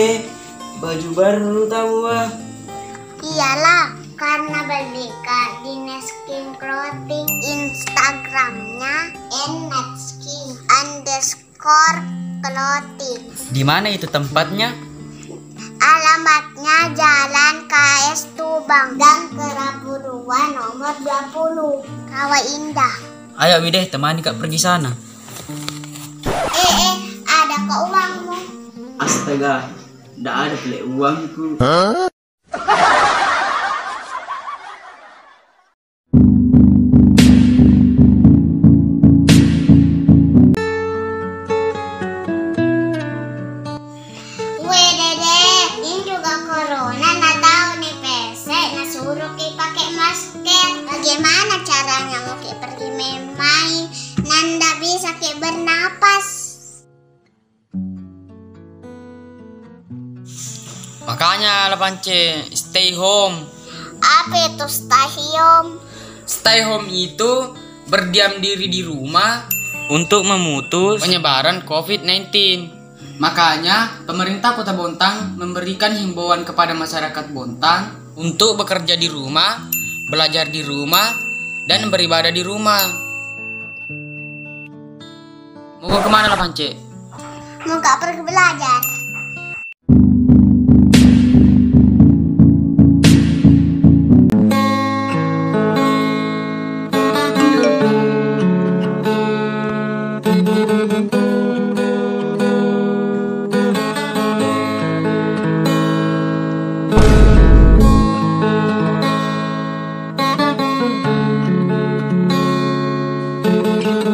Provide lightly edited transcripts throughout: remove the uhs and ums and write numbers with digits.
Dek, baju baru tahu ah. Iyalah, karena Berdeka di Neskin Clothing. Instagramnya @netskin_clothing. Di mana itu tempatnya? Alamatnya Jalan KS Tubang, Gang Keraburuan nomor 20, Rawa Indah. Ayo Wideh, temani Kak pergi sana. Ada kok uangmu? Astaga, ndak ada pelek uangku. Weh Dede, ini juga corona, nah tahu nih pesek, nah suruh ki pakai masker. Bagaimana caranya mau ki pergi main, nanda bisa ki bernapas. Makanya lah Pance, stay home. Apa itu stasiun? Stay home itu berdiam diri di rumah untuk memutus penyebaran COVID-19. Makanya pemerintah Kota Bontang memberikan himbauan kepada masyarakat Bontang untuk bekerja di rumah, belajar di rumah, dan beribadah di rumah. Mau kemana lah Pance? Mau gak pergi belajar?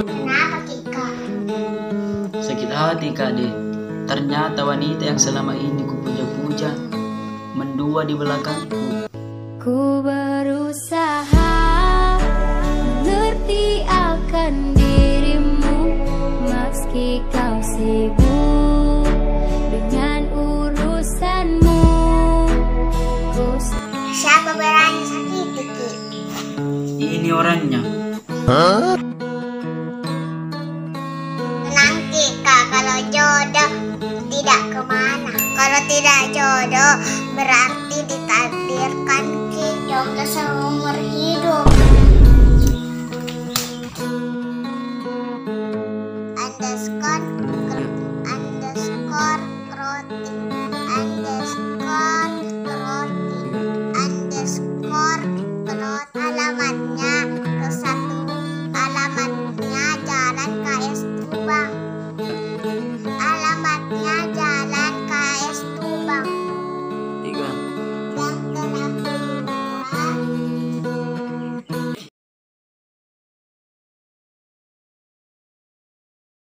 Kenapa Kika? Sakit hati Kak Dek. Ternyata wanita yang selama ini kupuja-puja mendua di belakangku. Ku berusaha mengerti akan dirimu, meski kau sibuk dengan urusanmu. Siapa berani sakiti Ki? Ini orangnya. Tenang Kika, kalau jodoh tidak kemana. Kalau tidak jodoh berarti ditakdirkan Ki jodoh seumur hidup. Underscore clothing, underscore clothing, underscore clothing. Alamatnya